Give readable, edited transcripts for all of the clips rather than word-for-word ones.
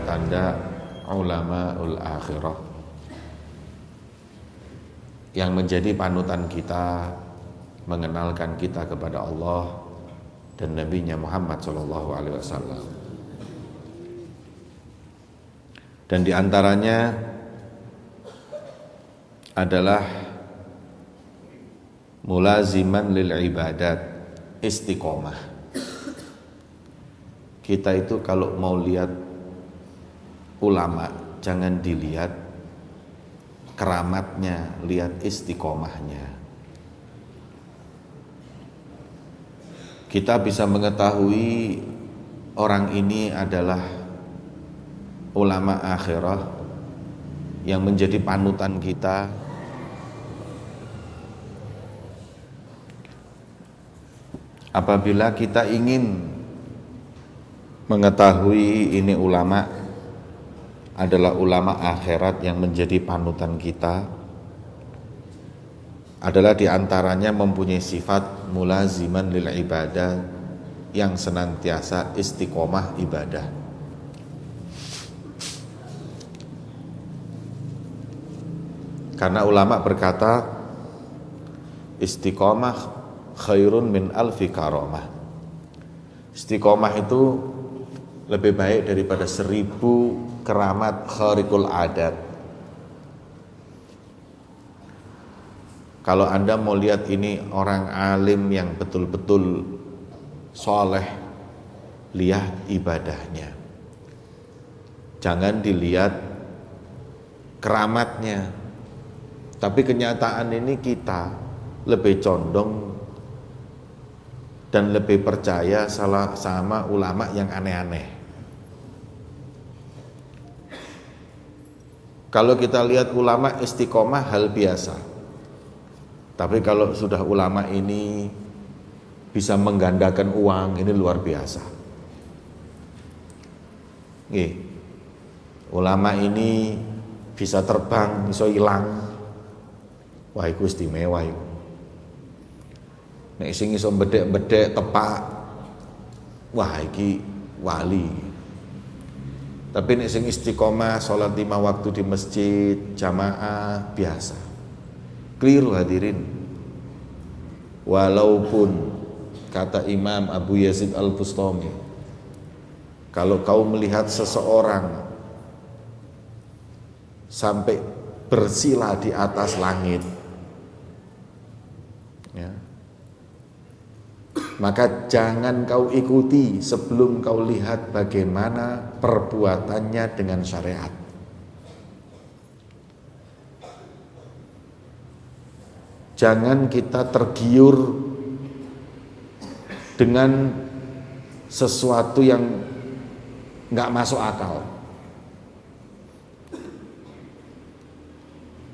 tanda-tanda ulamaul akhirah yang menjadi panutan kita, mengenalkan kita kepada Allah dan Nabi-Nya Muhammad SAW. Dan diantaranya adalah mulaziman lil ibadat, istiqomah. Kita itu kalau mau lihat ulama, jangan dilihat keramatnya, lihat istiqomahnya. Kita bisa mengetahui orang ini adalah ulama akhirah yang menjadi panutan kita apabila kita ingin mengetahui ini ulama adalah ulama akhirat yang menjadi panutan kita, adalah diantaranya mempunyai sifat mulaziman lil ibadah, yang senantiasa istiqomah ibadah. Karena ulama berkata istiqomah khairun min alfi karamah. Istiqomah itu lebih baik daripada 1000 keramat khariqul adat. Kalau Anda mau lihat ini orang alim yang betul-betul soleh, lihat ibadahnya. Jangan dilihat keramatnya. Tapi kenyataan ini kita lebih condong dan lebih percaya sama ulama yang aneh-aneh. Kalau kita lihat ulama istiqomah hal biasa. Tapi kalau sudah ulama ini bisa menggandakan uang, ini luar biasa. Ulama ini bisa terbang, bisa hilang. Wah, iku istimewa iku. Nek sing iso bedhek-bedhek tepak, wah iki wali. Tapi nek sing istiqomah salat 5 waktu di masjid jamaah biasa. Keliru hadirin. Walaupun kata Imam Abu Yazid Al-Bustami, kalau kau melihat seseorang sampai bersila di atas langit, ya, maka jangan kau ikuti sebelum kau lihat bagaimana perbuatannya dengan syariat. Jangan kita tergiur dengan sesuatu yang nggak masuk akal.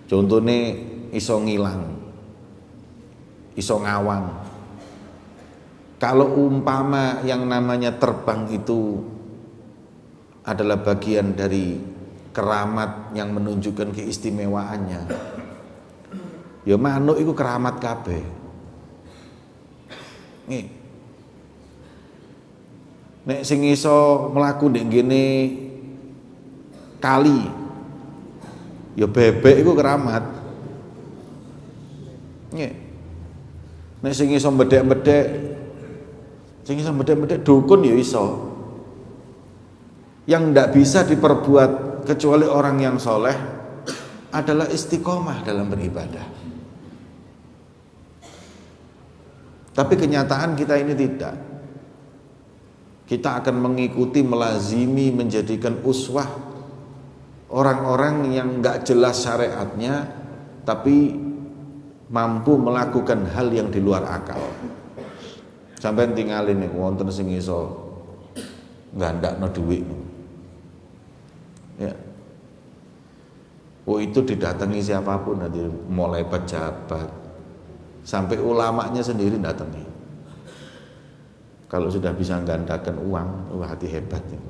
Contohnya iso ngilang, iso ngawang. Kalau umpama yang namanya terbang itu adalah bagian dari keramat yang menunjukkan keistimewaannya, ya manuk itu keramat kabeh. Nek sing iso mlaku ndek ngene kali, ya bebek itu keramat. Nek sing iso mbedek dukun ya iso. Yang ndak bisa diperbuat kecuali orang yang soleh adalah istiqomah dalam beribadah. Tapi kenyataan kita ini tidak. Kita akan mengikuti, melazimi, menjadikan uswah orang-orang yang nggak jelas syariatnya, tapi mampu melakukan hal yang di luar akal. Sampai tinggalin nih, wonten sing iso ngandakno dhuwit. Ya. Itu didatangi siapapun, nanti mulai pejabat sampai ulamanya sendiri datangi. Kalau sudah bisa menggandakan uang, hati hebat nih.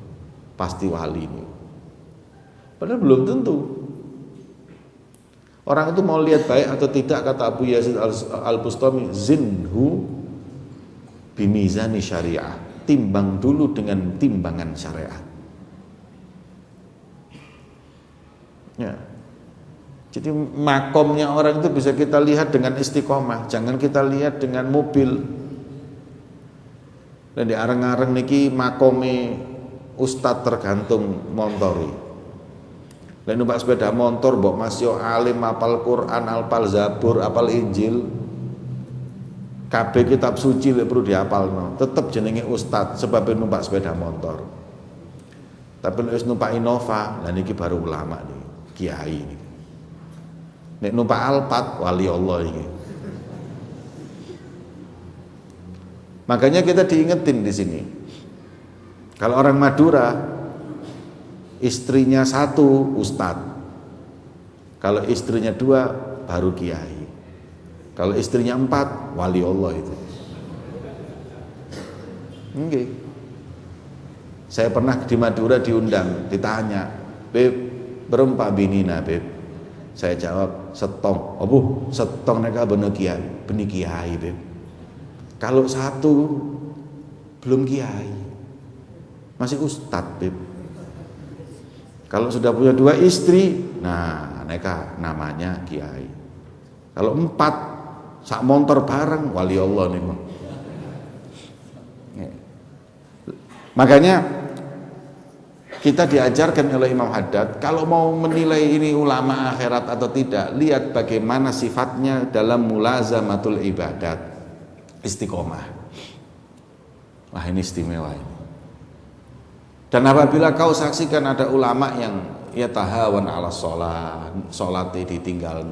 Pasti wali ini. Padahal belum tentu. Orang itu mau lihat baik atau tidak, kata Abu Yazid Al-Bustami, zinhu bimizani syariah. Timbang dulu dengan timbangan syariat. Ya. Jadi makomnya orang itu bisa kita lihat dengan istiqomah, jangan kita lihat dengan mobil. Dan di areng-areng niki makome ustad tergantung montori. Lain numpak sepeda motor mbok masih alim apal Quran, apal Zabur, apal Injil. Kabeh kitab suci lek perlu dihafalno, tetep jenenge ustad sebab numpak sepeda motor. Tapi nek wis numpak Innova, lah niki baru ulama nih, kiai niki. Nek numpak Alphard wali Allah ini. Makanya kita diingetin di sini. Kalau orang Madura istrinya satu ustadz. Kalau istrinya dua baru kiai. Kalau istrinya empat wali Allah itu. Okay. Saya pernah di Madura diundang, ditanya, "Beb, berempat binina, Beb?" Saya jawab, "Setong." "Oh, Bu, setong neka bener kiai, benih kiai, Beb." Kalau satu belum kiai, masih ustadz, Beb. Kalau sudah punya dua istri, nah neka namanya kiai. Kalau empat, sak montor bareng, wali Allah nih. Makanya kita diajarkan oleh Imam Haddad, kalau mau menilai ini ulama akhirat atau tidak, lihat bagaimana sifatnya dalam mulazamatul ibadat, istiqomah. Wah, ini istimewa ini. Dan apabila kau saksikan ada ulama yang yatahawan ala sholat ditinggal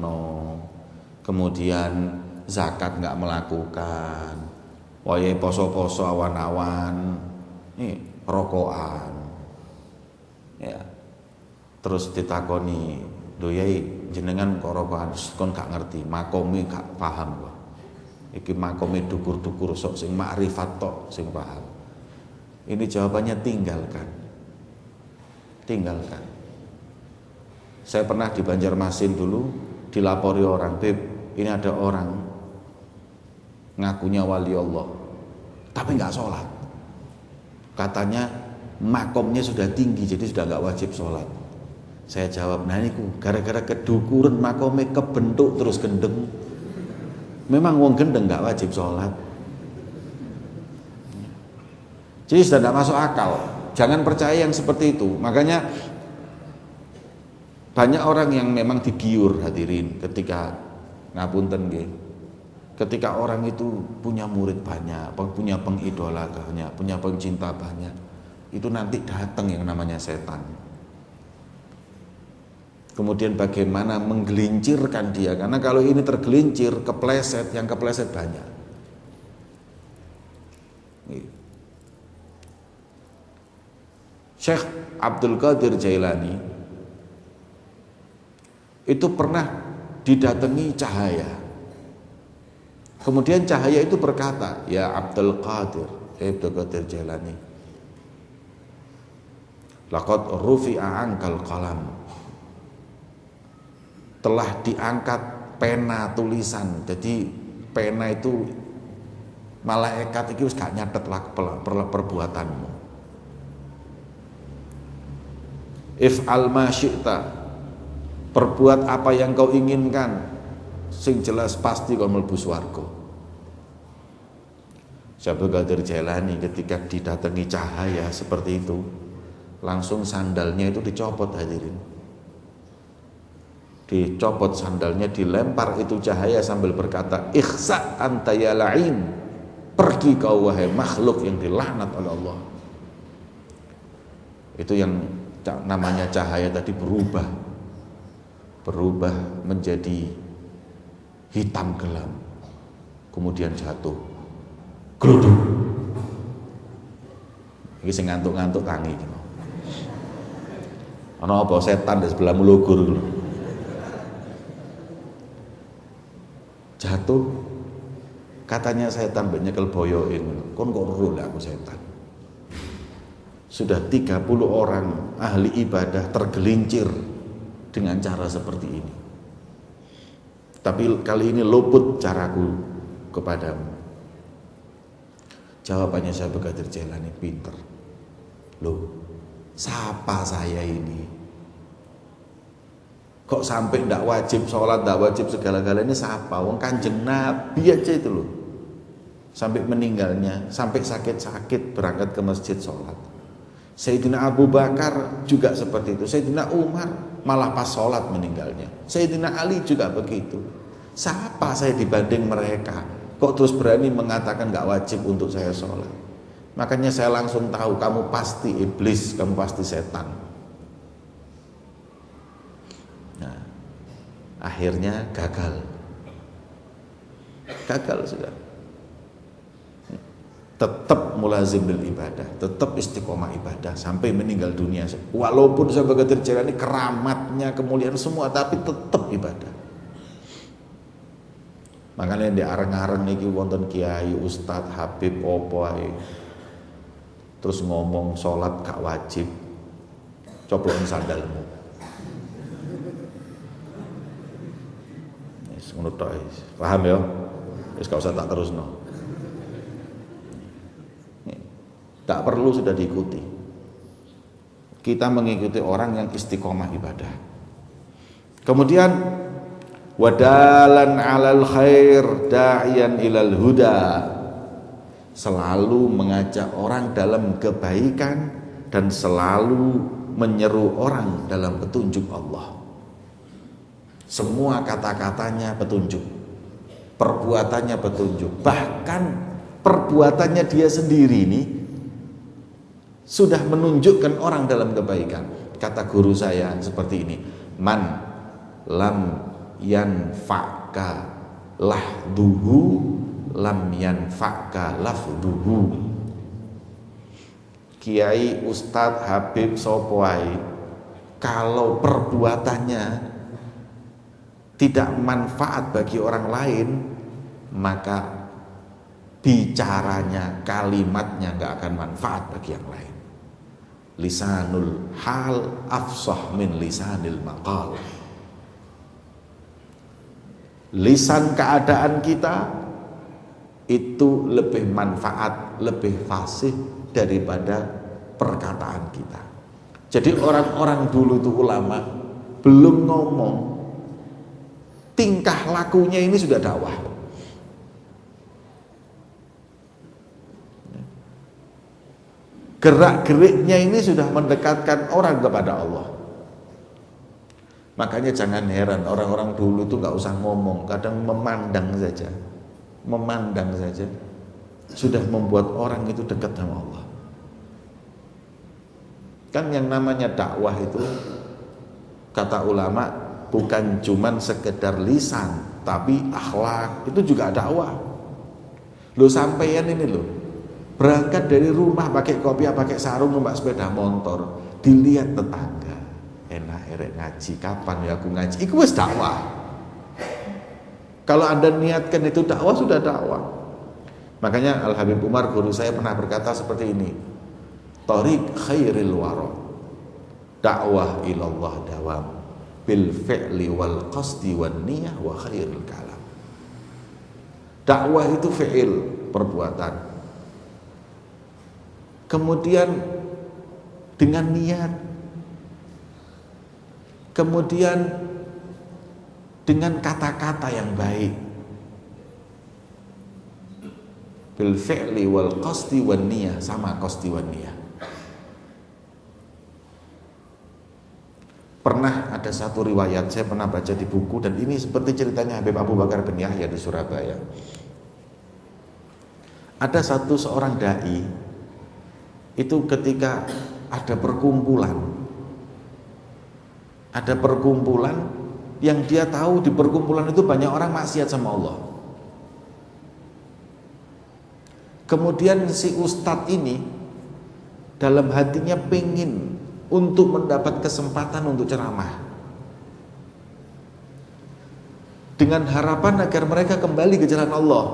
kemudian zakat nggak melakukan, wayahe poso-poso awan-awan, ini rokokan. Ya. Terus ditakoni, "Doyai jenengan kok rokokan?" Kon gak ngerti, makome gak paham kok. Iki makome dukur-dukur sok sing makrifat tok sing paham. Ini jawabannya tinggalkan. Tinggalkan. Saya pernah di Banjarmasin dulu dilapori orang, "Beb, ini ada orang ngakunya wali Allah tapi nggak sholat. Katanya makomnya sudah tinggi jadi sudah nggak wajib sholat." Saya jawab, "Nah niku gara-gara kedukuran makomnya kebentuk terus gendeng. Memang wong gendeng nggak wajib sholat." Jadi sudah tidak masuk akal. Jangan percaya yang seperti itu. Makanya banyak orang yang memang digiur, hadirin, ketika ngapunten nggih. Ketika orang itu punya murid banyak, punya pengidola banyak, punya pencinta banyak, itu nanti datang yang namanya setan. Kemudian bagaimana menggelincirkan dia, karena kalau ini tergelincir, kepleset, yang kepleset banyak. Syekh Abdul Qadir Jailani itu pernah didatangi cahaya. Kemudian cahaya itu berkata, "Ya Abdul Qadir Jailani, laqad rufi'a ankal qalam." Telah diangkat pena tulisan. Jadi pena itu malaikat itu gak nyatet lah perbuatanmu. If'al ma syi'ta, perbuat apa yang kau inginkan, sing jelas pasti kau mlebu swarga. Syekh Abdul Qadir Jailani ketika didatangi cahaya seperti itu, langsung sandalnya itu dicopot, hadirin. Dicopot sandalnya, dilempar itu cahaya sambil berkata, "Ikhsa anta ya la'in." Pergi kau wahai makhluk yang dilaknat oleh Allah. Itu yang namanya cahaya tadi berubah menjadi hitam gelap, kemudian jatuh gluduk. Iki sing ngantuk-ngantuk tangi gitu. Ana apa setan di sebelah mulugur gitu. Jatuh, katanya setan nyekel boyoin, kon kok ro lah aku setan. Sudah 30 orang ahli ibadah tergelincir dengan cara seperti ini. Tapi kali ini luput caraku kepadamu. Jawabannya Syekh Abdul Qadir Jailani pinter. Loh, siapa saya ini? Kok sampai ndak wajib sholat, ndak wajib segala-galanya siapa? Wong Kanjeng Nabi aja itu loh. Sampai meninggalnya, sampai sakit-sakit berangkat ke masjid sholat. Sayyidina Abu Bakar juga seperti itu. Sayyidina Umar malah pas sholat meninggalnya. Sayyidina Ali juga begitu. Siapa saya dibanding mereka? Kok terus berani mengatakan gak wajib untuk saya sholat? Makanya saya langsung tahu kamu pasti iblis, kamu pasti setan. Nah, akhirnya gagal sudah. Tetap mulazim bil ibadah, tetap istiqomah ibadah sampai meninggal dunia. Walaupun sebagai terjalani keramatnya, kemuliaan semua, tapi tetap ibadah. Makanya di areng-areng niki wonten kiai, ustad, habib, opo ae. Terus ngomong sholat gak wajib, coplon sandalmu. Wis ngono tok. Paham ya? Wis gak usah tak terusno. Tak perlu sudah diikuti. Kita mengikuti orang yang istiqomah ibadah. Kemudian wadalan alal khair da'iyan ilal huda, selalu mengajak orang dalam kebaikan dan selalu menyeru orang dalam petunjuk Allah. Semua kata-katanya petunjuk, perbuatannya petunjuk, bahkan perbuatannya dia sendiri ini sudah menunjukkan orang dalam kebaikan. Kata guru saya seperti ini, man lam yanfa'ka lahduhu lam yanfa'ka lafduhu. Kiai, ustadz, habib, sopoai, kalau perbuatannya tidak manfaat bagi orang lain, maka bicaranya, kalimatnya nggak akan manfaat bagi yang lain. Lisanul hal afsah min lisanil maqal. Lisan keadaan kita itu lebih manfaat, lebih fasih daripada perkataan kita. Jadi orang-orang dulu itu ulama belum ngomong, tingkah lakunya ini sudah dakwah. Gerak-geriknya ini sudah mendekatkan orang kepada Allah. Makanya jangan heran orang-orang dulu itu gak usah ngomong, kadang memandang saja sudah membuat orang itu dekat sama Allah. Kan yang namanya dakwah itu kata ulama bukan cuman sekedar lisan, tapi akhlak itu juga dakwah. Lo sampeyan ini lo berangkat dari rumah pakai kopiah, pakai sarung, numpak sepeda motor, dilihat tetangga, enak erek ngaji, kapan ya aku ngaji, itu wis dakwah. Kalau Anda niatkan itu dakwah, sudah dakwah. Makanya Al Habib Umar guru saya pernah berkata seperti ini, Thariq khairil wara, dakwah ilallah dawam, bil fi'li wal qasdi wan niyah wa khairil kalam. Dakwah itu fi'il, perbuatan. Kemudian dengan niat, kemudian dengan kata-kata yang baik, bil fi'li wal qasdi wan niyah, sama qasdi wan niyah. Pernah ada satu riwayat saya pernah baca di buku, dan ini seperti ceritanya Habib Abu Bakar bin Yahya di Surabaya. Ada seorang dai itu ketika ada perkumpulan yang dia tahu di perkumpulan itu banyak orang maksiat sama Allah. Kemudian si ustadz ini dalam hatinya pengen untuk mendapat kesempatan untuk ceramah, dengan harapan agar mereka kembali ke jalan Allah.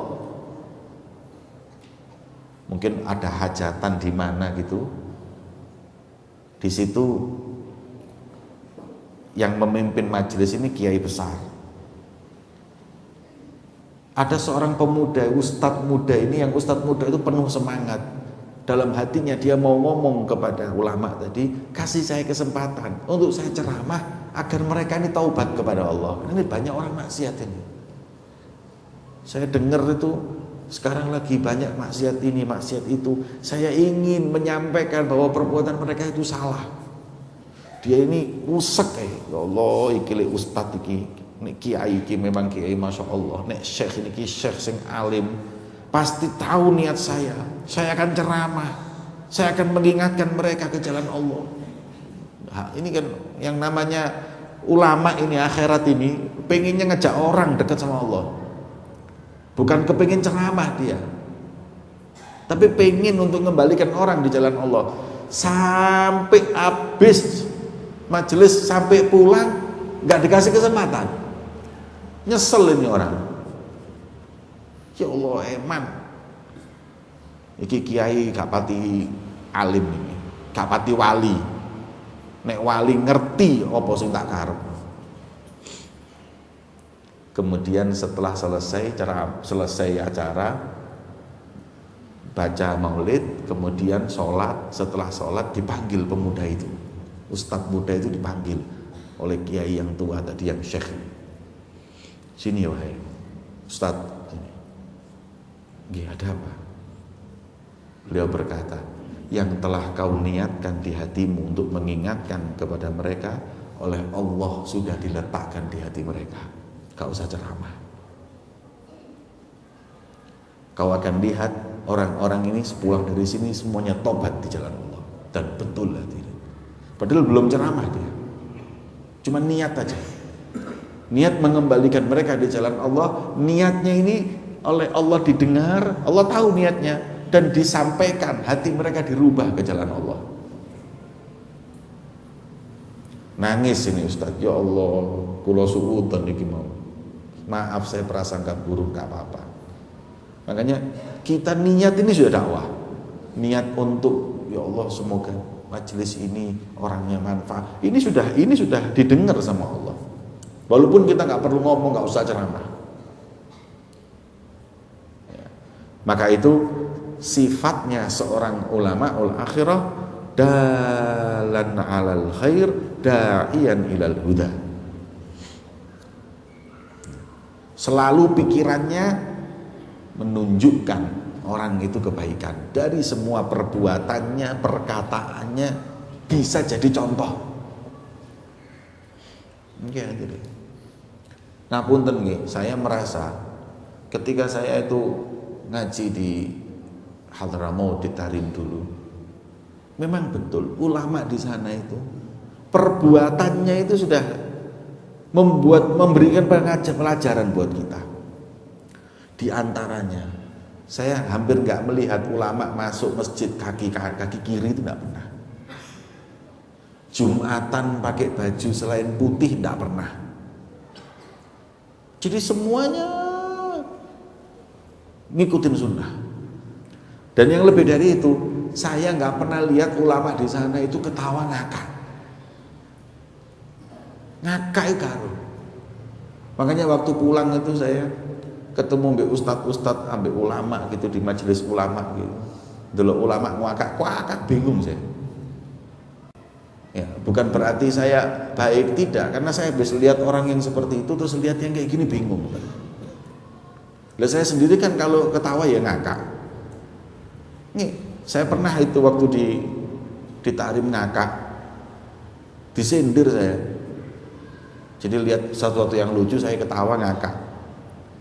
Mungkin ada hajatan di mana gitu, di situ yang memimpin majelis ini kiai besar. Ada seorang pemuda, ustadz muda ini, yang ustadz muda itu penuh semangat. Dalam hatinya dia mau ngomong kepada ulama tadi, kasih saya kesempatan untuk saya ceramah agar mereka ini taubat kepada Allah. Ini banyak orang maksiat ini. Saya dengar itu sekarang lagi banyak maksiat ini, maksiat itu. Saya ingin menyampaikan bahwa perbuatan mereka itu salah. Dia ini rusak ya Allah, iki le ustaz iki, nek kiai iki memang kiai Masya Allah, nek syekh ini ki syekh sing alim, pasti tahu niat saya. Saya akan ceramah, saya akan mengingatkan mereka ke jalan Allah. Nah, ini kan yang namanya ulama ini akhirat ini pengennya ngejak orang dekat sama Allah. Bukan kepingin ceramah dia, tapi pengen untuk mengembalikan orang di jalan Allah. Sampai habis majelis, sampai pulang nggak dikasih kesempatan. Nyesel ini orang. Ya Allah, eman iki kiai gak pati alim ini, gak pati wali. Nek wali ngerti apa sing tak karep. Kemudian setelah selesai acara baca maulid, kemudian sholat. Setelah sholat dipanggil pemuda itu, ustadz muda itu dipanggil oleh kiai yang tua tadi, yang syekh. Sini wahai ustadz, ini ada apa? Beliau berkata, yang telah kau niatkan di hatimu untuk mengingatkan kepada mereka, oleh Allah sudah diletakkan di hati mereka. Gak usah ceramah. Kau akan lihat orang-orang ini sepulang dari sini semuanya tobat di jalan Allah. Dan betul lah tidak. Padahal belum ceramah dia, cuma niat aja. Niat mengembalikan mereka di jalan Allah. Niatnya ini oleh Allah didengar, Allah tahu niatnya, dan disampaikan, hati mereka dirubah ke jalan Allah. Nangis ini Ustadz, ya Allah, kula suudan iki mau. Maaf saya prasangka buruk, gak apa-apa. Makanya kita niat ini sudah dakwah. Niat untuk ya Allah semoga majelis ini orangnya manfaat. Ini sudah didengar sama Allah. Walaupun kita nggak perlu ngomong, nggak usah ceramah. Ya. Maka itu sifatnya seorang ulama ul akhirah, dalan alal khair da'iyan ilal huda. Selalu pikirannya menunjukkan orang itu kebaikan. Dari semua perbuatannya, perkataannya bisa jadi contoh. Oke, jadi. Nah, punten nggih, saya merasa ketika saya itu ngaji di Hadramaut di Tarim dulu, memang betul ulama di sana itu perbuatannya itu sudah memberikan pelajaran buat kita. Di antaranya, saya hampir nggak melihat ulama masuk masjid kaki kiri itu nggak pernah. Jumatan pakai baju selain putih nggak pernah. Jadi semuanya ngikutin sunnah. Dan yang lebih dari itu, saya nggak pernah lihat ulama di sana itu ketawa ngakak. Ngakak itu karo. Makanya waktu pulang itu saya ketemu mbek ustadz ambek ulama gitu di majelis ulama gitu. Delok ulama ngakak bingung saya. Ya, bukan berarti saya baik, tidak, karena saya bisa lihat orang yang seperti itu terus lihat yang kayak gini bingung. Lah saya sendiri kan kalau ketawa ya ngakak. Nih, saya pernah itu waktu di Tarim ngakak, disindir saya. Jadi lihat sesuatu yang lucu saya ketawa ngakak.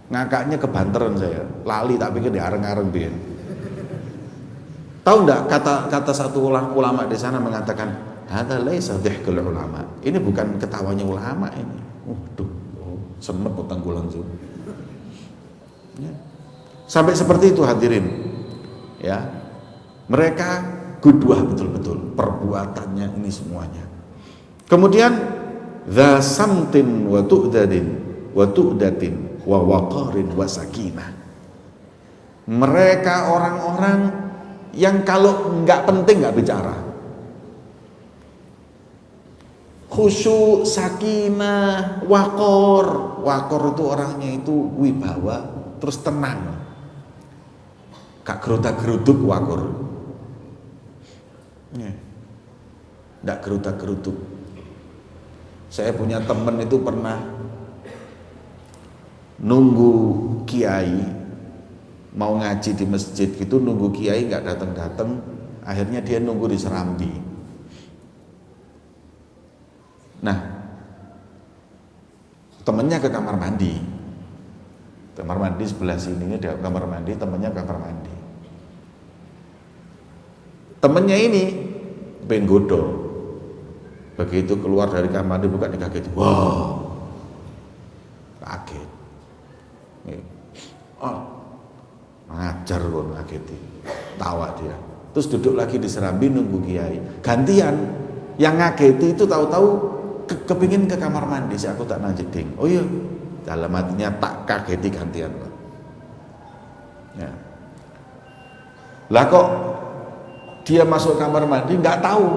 Ngakaknya kebanteran saya, lali tak pikir diareng-areng biyen. Tahu enggak kata satu ulama di sana mengatakan, "Hadza laisa dhihkul ulama." Ini bukan ketawanya ulama ini. Semet utang gulang tuh. Ya. Sampai seperti itu hadirin. Ya. Mereka gudwah betul-betul perbuatannya ini semuanya. Kemudian dza samtin wa tu'dadin wa tu'datin wa waqarin wa sakinah. Mereka orang-orang yang kalau nggak penting nggak bicara. Khusyuk, sakinah, waqor. Waqor itu orangnya itu wibawa, terus tenang. Gak gerutak-geruduk waqor. Nggak gerutak-geruduk. Saya punya teman itu pernah nunggu kiai mau ngaji di masjid gitu, nunggu kiai nggak datang-datang, akhirnya dia nunggu di Serambi. Nah, temennya ke kamar mandi sebelah sini, ada kamar mandi, temennya ke kamar mandi. Temennya ini pengen godol, begitu keluar dari kamar mandi buka dikaget, wow, kaget. Oh, ngajar kok ngageti, tawa dia. Terus duduk lagi di Serambi nunggu kiai. Gantian, yang ngageti itu tahu-tahu kepingin ke kamar mandi, si aku tak najeding. Oh iya, dalam hatinya tak kageti gantian. Ya. Lah kok dia masuk kamar mandi nggak tahu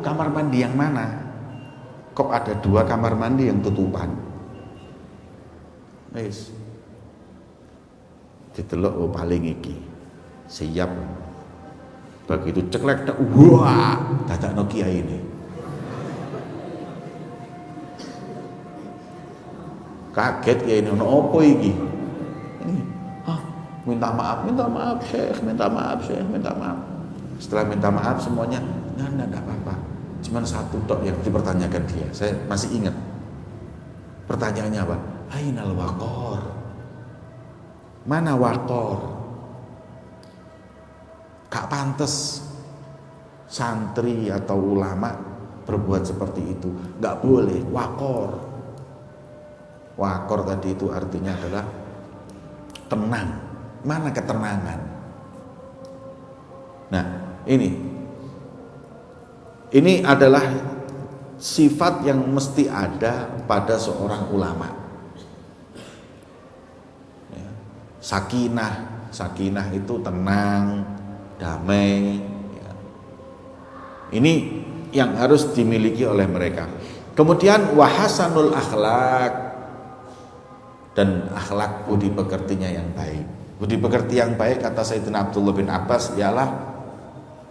kamar mandi yang mana. Kok ada 2 kamar mandi yang tutupan. Wis. Ditelok, oh paling iki siap. Begitu ceklek, wah, dadak Nokia ini. Kaget ya ini, apa iki? Minta maaf Syekh, minta maaf. Setelah minta maaf semuanya, enggak apa-apa. Cuman satu tok yang dipertanyakan dia. Saya masih ingat. Pertanyaannya apa? Ainal waqor. Mana waqor? Gak pantes santri atau ulama berbuat seperti itu. Gak boleh. Waqor. Waqor tadi itu artinya adalah tenang. Mana ketenangan? Nah, ini adalah sifat yang mesti ada pada seorang ulama. Ya. Sakinah itu tenang, damai. Ya. Ini yang harus dimiliki oleh mereka. Kemudian wahasanul akhlak, dan akhlak budi pekertinya yang baik. Budi pekerti yang baik kata Sayyidina Abdullah bin Abbas ialah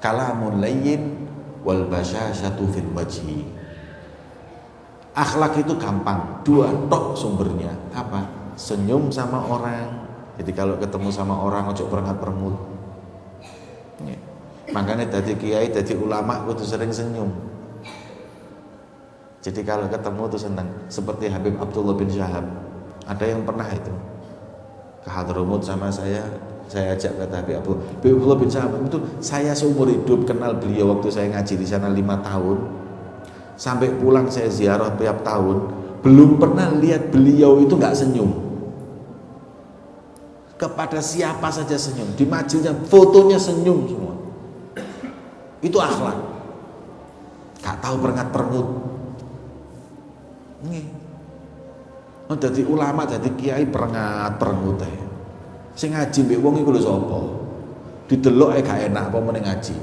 kalamun layyin wal basyasyatu fil wajhi. Akhlak itu gampang, 2 tok sumbernya. Apa? Senyum sama orang. Jadi kalau ketemu sama orang ojo perengat-perengut. Ya. Makanya dari kiai, dari ulama itu sering senyum. Jadi kalau ketemu tuh senang. Seperti Habib Abdullah bin Syahab. Ada yang pernah itu ke Hadramut sama saya ajak kata Habib Abdullah bin Syahab itu, saya seumur hidup kenal beliau waktu saya ngaji di sana 5 tahun. Sampai pulang saya ziarah tiap tahun, belum pernah lihat beliau itu nggak senyum. Kepada siapa saja senyum, di majelisnya fotonya senyum semua. Itu akhlak. Gak tahu perengat-perengut. Oh, jadi ulama, jadi kiai perengat-perengut ae. Sing ngaji mbek wong iku lho sapa? Didelok ae gak enak apa meneh ngaji.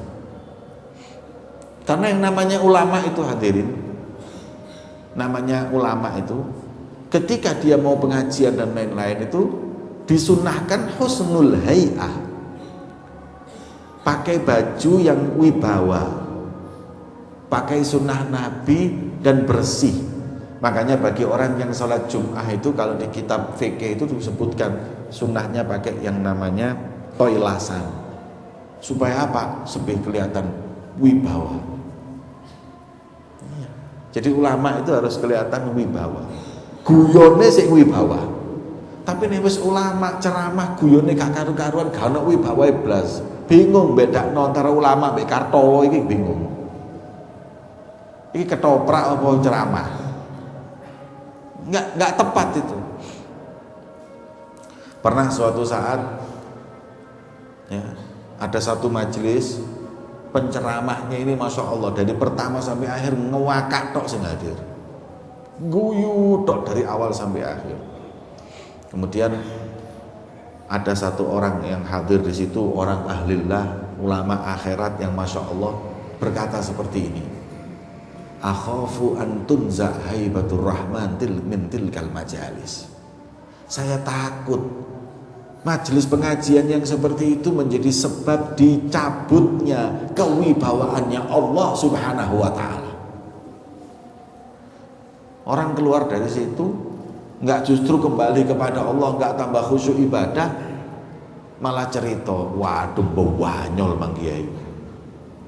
Karena yang namanya ulama itu hadirin, namanya ulama itu ketika dia mau pengajian dan lain-lain itu disunahkan husnul hay'ah, pakai baju yang wibawa, pakai sunnah Nabi dan bersih. Makanya bagi orang yang sholat Jum'ah itu kalau di kitab fikih itu disebutkan sunnahnya pakai yang namanya toilasan. Supaya apa? Supaya kelihatan wibawa. Jadi ulama itu harus kelihatan wibawa. Guyone sik wibawa. Tapi nek wis ulama ceramah guyone gak karu-karuan, gak ono wibawae blas. Bingung bedakno antara ulama mek Kartowo iki bingung. Iki ketoprak apa ceramah? Enggak tepat itu. Pernah suatu saat ya, ada satu majelis penceramahnya ini Masya Allah dari pertama sampai akhir ngewakak tok sing hadir, guyu tok dari awal sampai akhir. Kemudian ada satu orang yang hadir di situ, orang ahlillah, ulama akhirat yang Masya Allah berkata seperti ini, akhafu an tunza haibatur rahman min tilkal majalis. Saya takut majelis pengajian yang seperti itu menjadi sebab dicabutnya kewibawaannya Allah Subhanahu wa ta'ala. Orang keluar dari situ nggak justru kembali kepada Allah, nggak tambah khusyuk ibadah, malah cerita, waduh bawanyol Bang Kiai.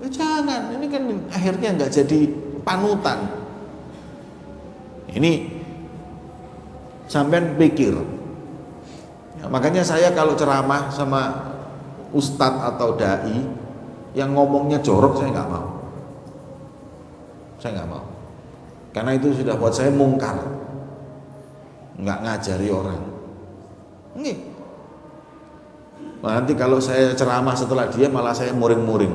Jangan, ini kan akhirnya nggak jadi panutan. Ini sampean pikir. Ya, makanya saya kalau ceramah sama ustadz atau dai yang ngomongnya jorok, saya nggak mau. Saya nggak mau. Karena itu sudah buat saya mungkar. Nggak ngajari orang. Ini. Nanti kalau saya ceramah setelah dia malah saya muring-muring.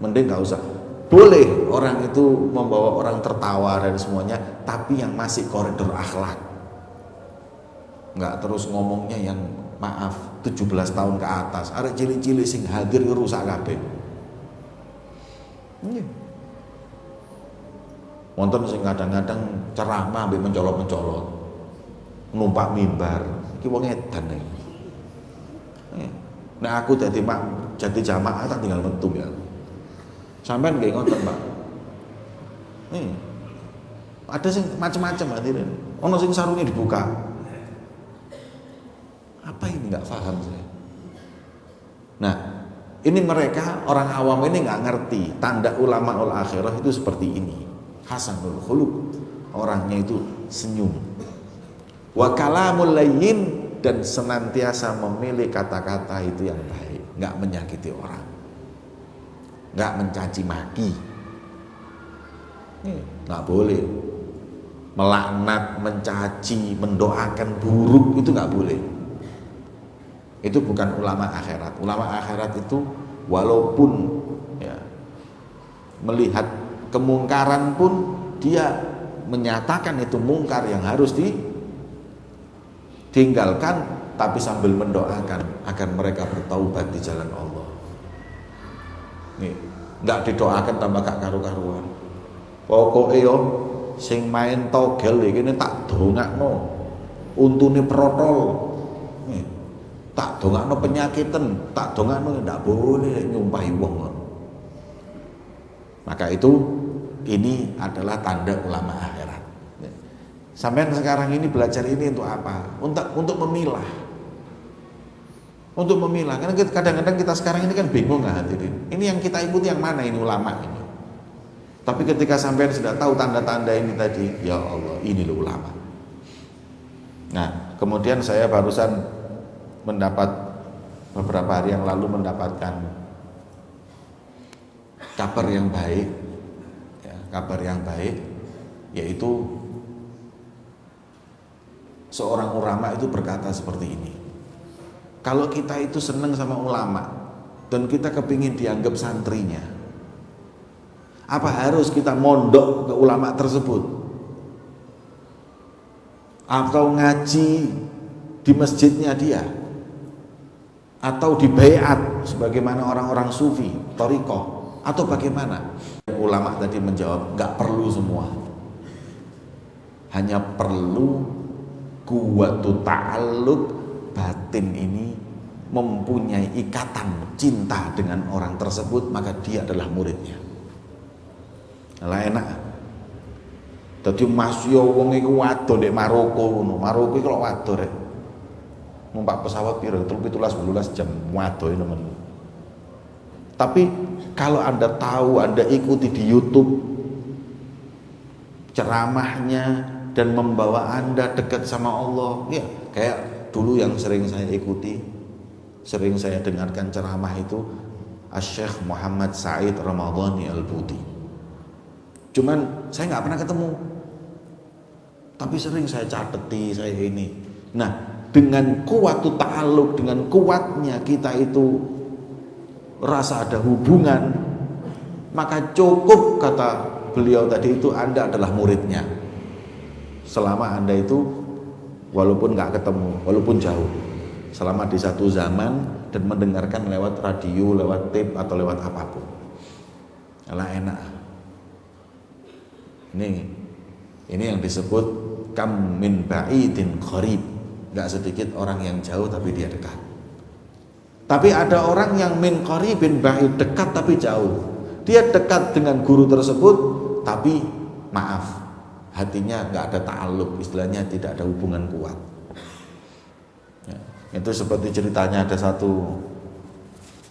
Mending nggak usah. Boleh orang itu membawa orang tertawa dan semuanya, tapi yang masih koridor akhlak. Nggak terus ngomongnya yang maaf 17 tahun ke atas. Arek cilik-cilik sing hadir rusak kabeh. Wonten sing kadang-kadang ceramah mbek mencolot-mencolot. Numpak mimbar. Iki wong edan iki. Nah aku jadi jamaah tak tinggal metu ya. Sampean nggih ngoten, Pak. Ada sing macam-macam hadirin. Ono sing sarungnya dibuka. Apa ini nggak paham saya. Nah, ini mereka orang awam ini nggak ngerti tanda ulama ul akhirah itu seperti ini. Hasanul khuluq, orangnya itu senyum. Wa kalamul layyin, dan senantiasa memilih kata-kata itu yang baik, nggak menyakiti orang, nggak mencaci maki, nggak boleh melaknat, mencaci, mendoakan buruk, itu nggak boleh. Itu bukan ulama akhirat. Ulama akhirat itu walaupun ya, melihat kemungkaran pun dia menyatakan itu mungkar yang harus ditinggalkan, tapi sambil mendoakan agar mereka bertaubat di jalan Allah. Nih, nggak didoakan tambah gak karu-karuan. Pokoknya yo sing main togel iki tak dongakno untune protol. Nih, tak dongakno penyakitan, tak dongakno ndak boleh nyumpahi wong. Maka itu ini adalah tanda ulama akhirat. Sampean sekarang ini belajar ini untuk apa? Untuk memilah. Untuk memilah. Karena kadang-kadang kita sekarang ini kan bingung nggak hadirin. Ini yang kita ikuti yang mana ini ulama ini? Tapi ketika sampean sudah tahu tanda-tanda ini tadi, ya Allah, ini loh ulama. Nah, kemudian saya barusan mendapat beberapa hari yang lalu mendapatkan kabar yang baik, ya, kabar yang baik, yaitu seorang ulama itu berkata seperti ini. Kalau kita itu senang sama ulama dan kita kepingin dianggap santrinya, apa harus kita mondok ke ulama tersebut? Atau ngaji di masjidnya dia? Atau di baiat sebagaimana orang-orang sufi, thariqah? Atau bagaimana? Ulama tadi menjawab, nggak perlu semua. Hanya perlu kuwatu ta'alluq, batin ini mempunyai ikatan cinta dengan orang tersebut, maka dia adalah muridnya. Lah enak. Dadi Mas yo wong iku wadon nek Maroko ngono. Maroko iki kok wadon rek. Numpak pesawat piro 17 jam wadon nemen. Tapi kalau Anda tahu, Anda ikuti di YouTube ceramahnya dan membawa Anda dekat sama Allah, ya kayak dulu yang sering saya ikuti, sering saya dengarkan ceramah itu Asy-Syaikh Muhammad Said Ramadhani Al-Buti. Cuman saya nggak pernah ketemu, tapi sering saya cateti, saya ini. Nah, dengan kuwatu ta'alluq, dengan kuatnya kita itu rasa ada hubungan, maka cukup kata beliau tadi itu Anda adalah muridnya. Selama Anda itu walaupun nggak ketemu, walaupun jauh, selama di satu zaman dan mendengarkan lewat radio, lewat tape atau lewat apapun. Alah enak. Ini yang disebut kam min ba'idin qarib. Nggak sedikit orang yang jauh tapi dia dekat. Tapi ada orang yang min qaribin ba'id, dekat tapi jauh. Dia dekat dengan guru tersebut, tapi maaf, hatinya nggak ada ta'alluq, istilahnya tidak ada hubungan kuat. Ya, itu seperti ceritanya ada satu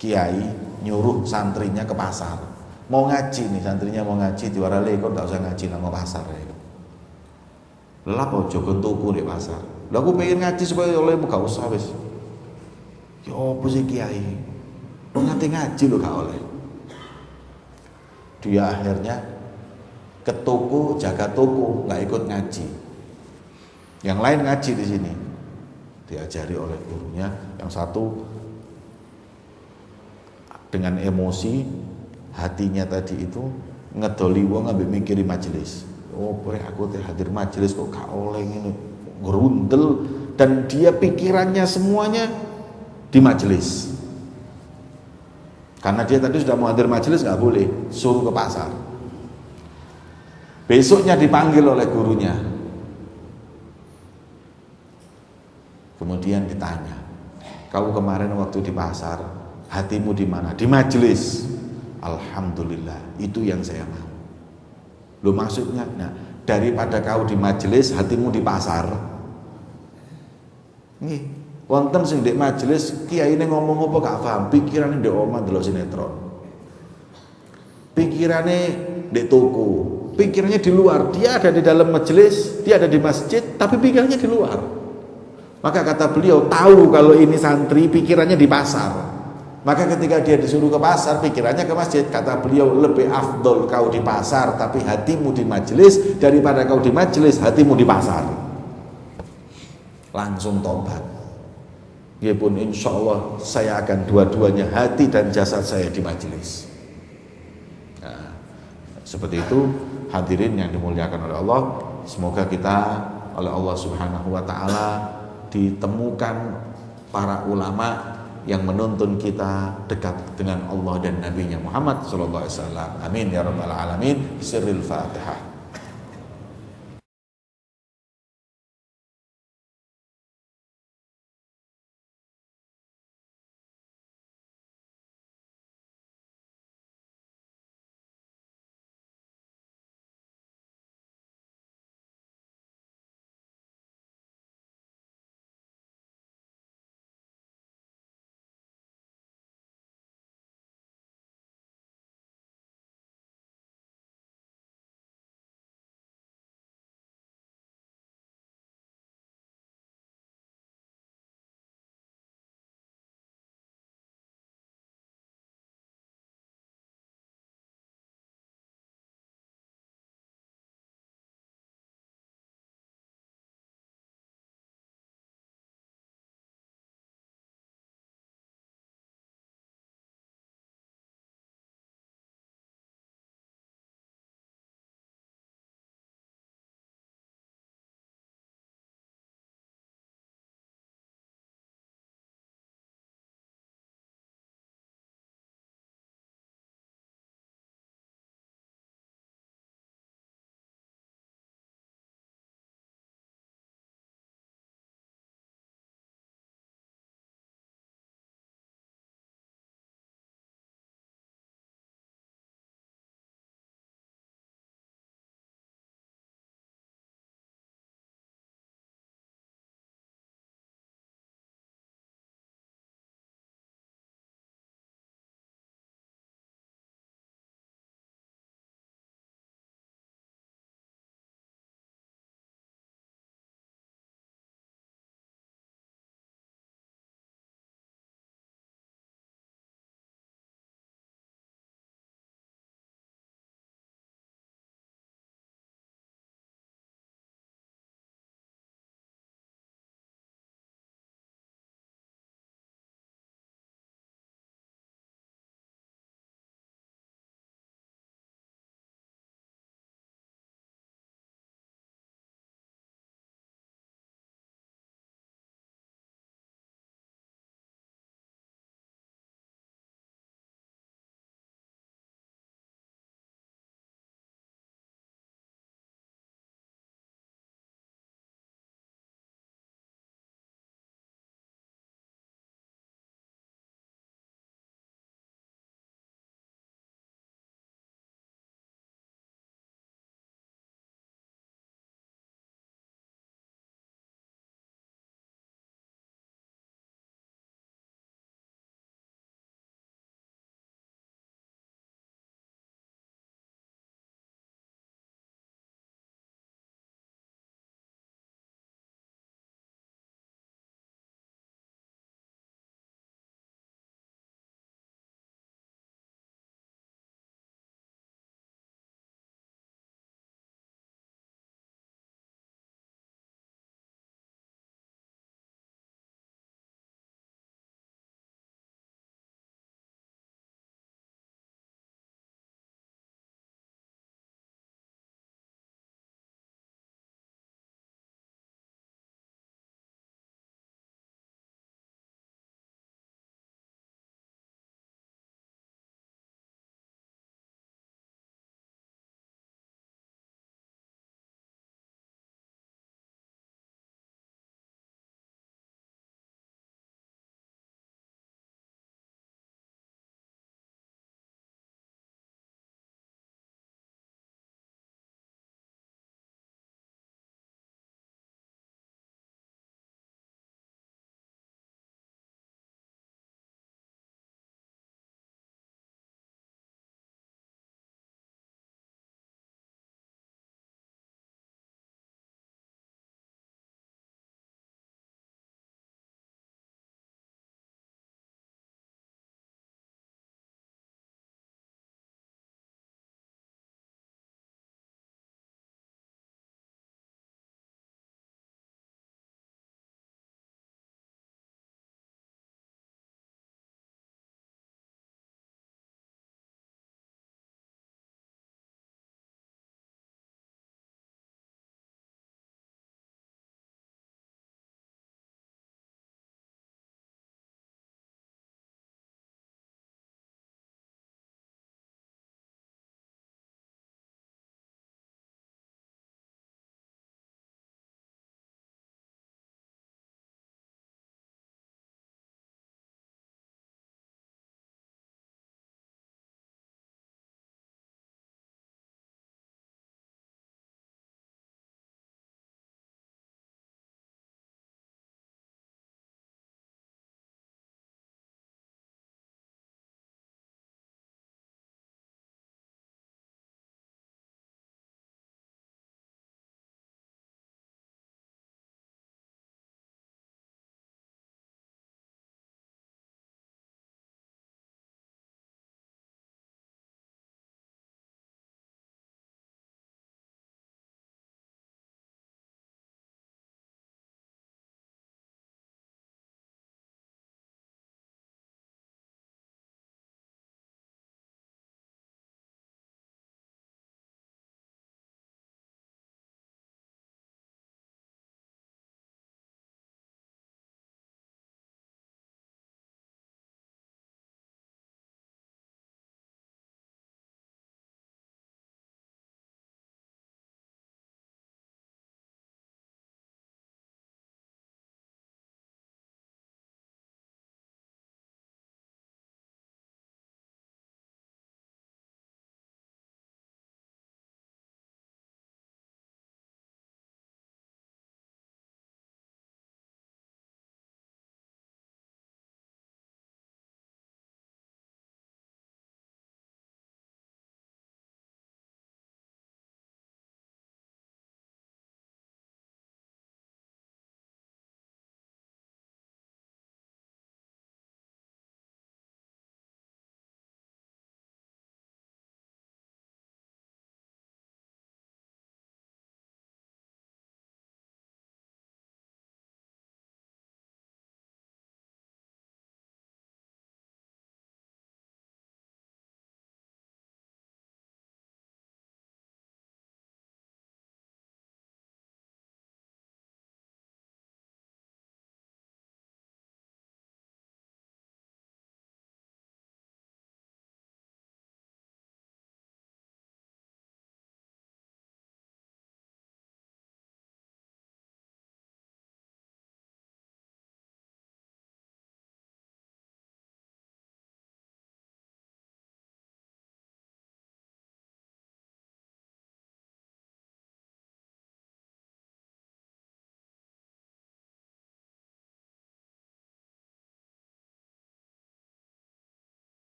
kiai nyuruh santrinya ke pasar, mau ngaji nih, santrinya mau ngaji, diwarale kok nggak usah ngaji nang pasar ya. Lah apa jogo tuku di pasar. Lah aku pengen ngaji supaya oleh gak usah wis. Ya apa sih kiai? Kok nganti ngaji lho gak oleh. Dia akhirnya ke toko, jaga toko, nggak ikut ngaji. Yang lain ngaji di sini, diajari oleh gurunya. Yang satu dengan emosi hatinya tadi itu ngedoli wong ambek mikiri majelis. Oh, boleh aku hadir majelis kok gak oleh ini, gerundel, dan dia pikirannya semuanya di majelis. Karena dia tadi sudah mau hadir majelis, nggak boleh, suruh ke pasar. Besoknya dipanggil oleh gurunya. Kemudian ditanya, kamu kemarin waktu di pasar, hatimu di mana? Di majelis. Alhamdulillah, itu yang saya mau. Loh maksudnya, nah, daripada kau di majelis, hatimu di pasar. Nih. Wonten sing ndek majelis kiai ini ngomong apa gak paham, pikirane ndek omah delok sinetron. Pikirane ndek toko, pikirannya di luar. Dia ada di dalam majelis, dia ada di masjid, tapi pikirannya di luar. Maka kata beliau, tahu kalau ini santri pikirannya di pasar. Maka ketika dia disuruh ke pasar, pikirannya ke masjid. Kata beliau, lebih afdol kau di pasar tapi hatimu di majelis daripada kau di majelis hatimu di pasar. Langsung tobat. Ya pun insya Allah saya akan dua-duanya, hati dan jasad saya di majelis. Nah, seperti itu hadirin yang dimuliakan oleh Allah. Semoga kita oleh Allah Subhanahu wa Ta'ala ditemukan para ulama yang menuntun kita dekat dengan Allah dan Nabi-Nya Muhammad sallallahu alaihi wasallam. Amin ya rabbal alamin. Sirril Fatihah.